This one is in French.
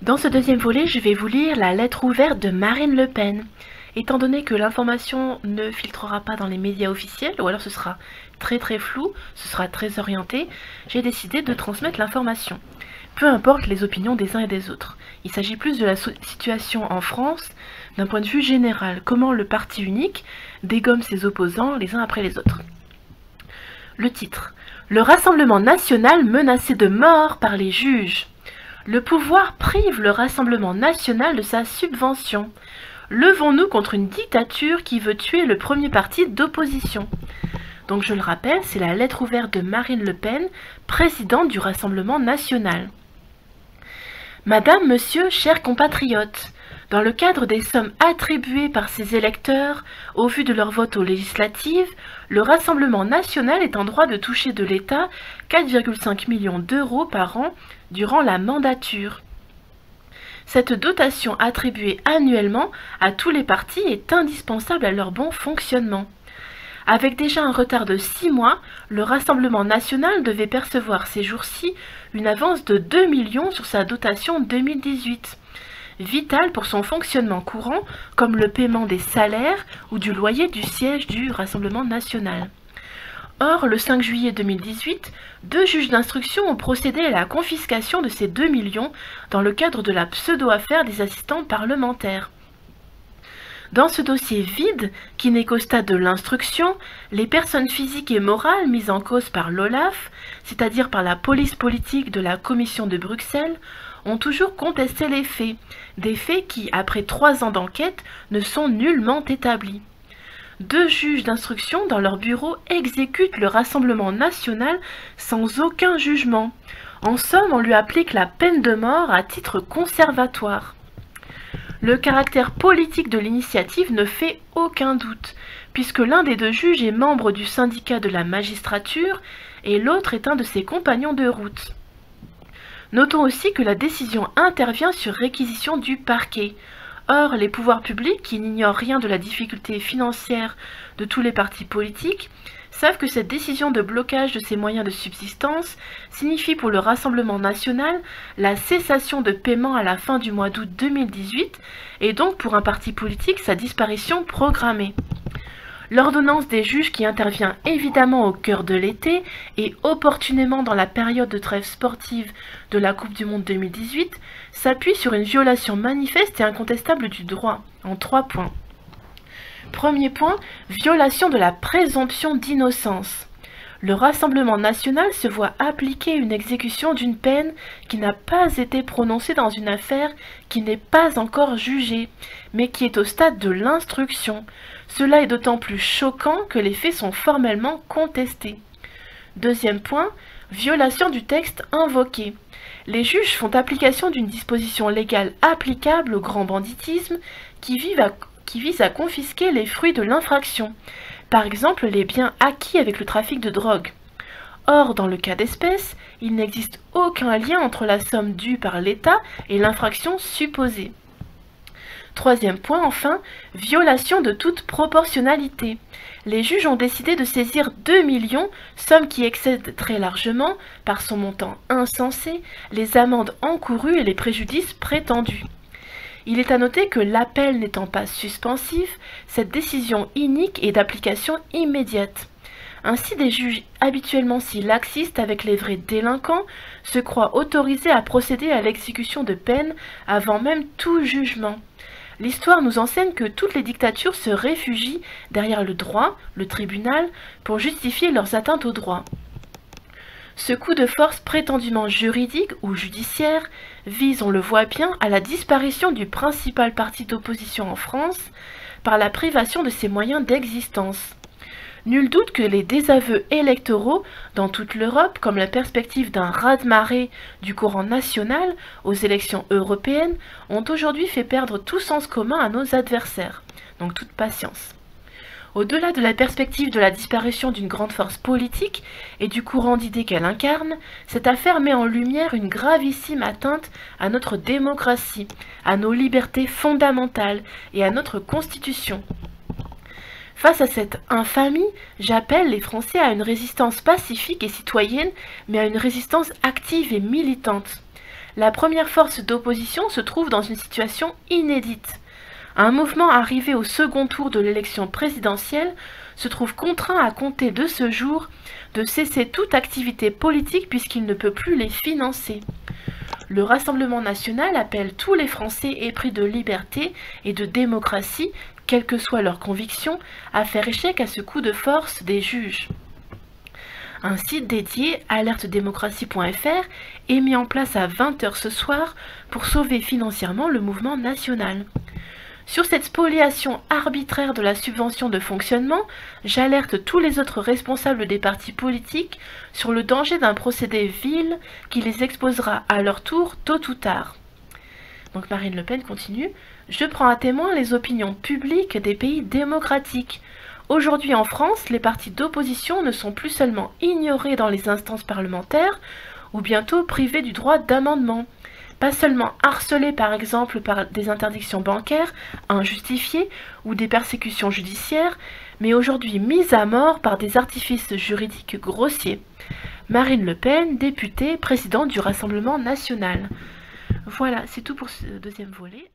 Dans ce deuxième volet, je vais vous lire la lettre ouverte de Marine Le Pen. Étant donné que l'information ne filtrera pas dans les médias officiels, ou alors ce sera très flou, ce sera très orienté, j'ai décidé de transmettre l'information. Peu importe les opinions des uns et des autres. Il s'agit plus de la situation en France, d'un point de vue général, comment le parti unique dégomme ses opposants les uns après les autres. Le titre. Le Rassemblement national menacé de mort par les juges. Le pouvoir prive le Rassemblement national de sa subvention. Levons-nous contre une dictature qui veut tuer le premier parti d'opposition. Donc je le rappelle, c'est la lettre ouverte de Marine Le Pen, présidente du Rassemblement national. Madame, Monsieur, chers compatriotes, dans le cadre des sommes attribuées par ses électeurs au vu de leur vote aux législatives, le Rassemblement national est en droit de toucher de l'État 4,5 millions d'euros par an durant la mandature. Cette dotation attribuée annuellement à tous les partis est indispensable à leur bon fonctionnement. Avec déjà un retard de 6 mois, le Rassemblement national devait percevoir ces jours-ci une avance de 2 millions sur sa dotation 2018. Vitale pour son fonctionnement courant, comme le paiement des salaires ou du loyer du siège du Rassemblement national. Or, le 5 juillet 2018, 2 juges d'instruction ont procédé à la confiscation de ces 2 millions dans le cadre de la pseudo-affaire des assistants parlementaires. Dans ce dossier vide, qui n'est qu'au stade de l'instruction, les personnes physiques et morales mises en cause par l'OLAF, c'est-à-dire par la police politique de la Commission de Bruxelles, ont toujours contesté les faits, des faits qui, après 3 ans d'enquête, ne sont nullement établis. 2 juges d'instruction dans leur bureau exécutent le Rassemblement national sans aucun jugement. En somme, on lui applique la peine de mort à titre conservatoire. Le caractère politique de l'initiative ne fait aucun doute, puisque l'un des 2 juges est membre du syndicat de la magistrature et l'autre est un de ses compagnons de route. Notons aussi que la décision intervient sur réquisition du parquet. Or, les pouvoirs publics, qui n'ignorent rien de la difficulté financière de tous les partis politiques, savent que cette décision de blocage de ses moyens de subsistance signifie pour le Rassemblement national la cessation de paiement à la fin du mois d'août 2018 et donc pour un parti politique sa disparition programmée. L'ordonnance des juges qui intervient évidemment au cœur de l'été et opportunément dans la période de trêve sportive de la Coupe du Monde 2018 s'appuie sur une violation manifeste et incontestable du droit, en 3 points. Premier point, violation de la présomption d'innocence. Le Rassemblement national se voit appliquer une exécution d'une peine qui n'a pas été prononcée dans une affaire qui n'est pas encore jugée, mais qui est au stade de l'instruction. Cela est d'autant plus choquant que les faits sont formellement contestés. Deuxième point, violation du texte invoqué. Les juges font application d'une disposition légale applicable au grand banditisme qui vise à confisquer les fruits de l'infraction, par exemple les biens acquis avec le trafic de drogue. Or, dans le cas d'espèce, il n'existe aucun lien entre la somme due par l'État et l'infraction supposée. Troisième point, enfin, violation de toute proportionnalité. Les juges ont décidé de saisir 2 millions, somme qui excède très largement, par son montant insensé, les amendes encourues et les préjudices prétendus. Il est à noter que l'appel n'étant pas suspensif, cette décision inique est d'application immédiate. Ainsi, des juges habituellement si laxistes avec les vrais délinquants se croient autorisés à procéder à l'exécution de peine avant même tout jugement. L'histoire nous enseigne que toutes les dictatures se réfugient derrière le droit, le tribunal, pour justifier leurs atteintes au droit. Ce coup de force prétendument juridique ou judiciaire vise, on le voit bien, à la disparition du principal parti d'opposition en France par la privation de ses moyens d'existence. Nul doute que les désaveux électoraux dans toute l'Europe, comme la perspective d'un raz-de-marée du courant national aux élections européennes, ont aujourd'hui fait perdre tout sens commun à nos adversaires. Donc toute patience. Au-delà de la perspective de la disparition d'une grande force politique et du courant d'idées qu'elle incarne, cette affaire met en lumière une gravissime atteinte à notre démocratie, à nos libertés fondamentales et à notre Constitution. Face à cette infamie, j'appelle les Français à une résistance pacifique et citoyenne, mais à une résistance active et militante. La première force d'opposition se trouve dans une situation inédite. Un mouvement arrivé au second tour de l'élection présidentielle se trouve contraint à compter de ce jour de cesser toute activité politique puisqu'il ne peut plus les financer. Le Rassemblement national appelle tous les Français épris de liberté et de démocratie, quelles que soient leurs convictions, à faire échec à ce coup de force des juges. Un site dédié, alertedémocratie.fr, est mis en place à 20 h ce soir pour sauver financièrement le mouvement national. Sur cette spoliation arbitraire de la subvention de fonctionnement, j'alerte tous les autres responsables des partis politiques sur le danger d'un procédé vil qui les exposera à leur tour tôt ou tard. Donc Marine Le Pen continue. Je prends à témoin les opinions publiques des pays démocratiques. Aujourd'hui en France, les partis d'opposition ne sont plus seulement ignorés dans les instances parlementaires, ou bientôt privés du droit d'amendement. Pas seulement harcelés par exemple par des interdictions bancaires injustifiées ou des persécutions judiciaires, mais aujourd'hui mis à mort par des artifices juridiques grossiers. Marine Le Pen, députée, présidente du Rassemblement national. Voilà, c'est tout pour ce deuxième volet.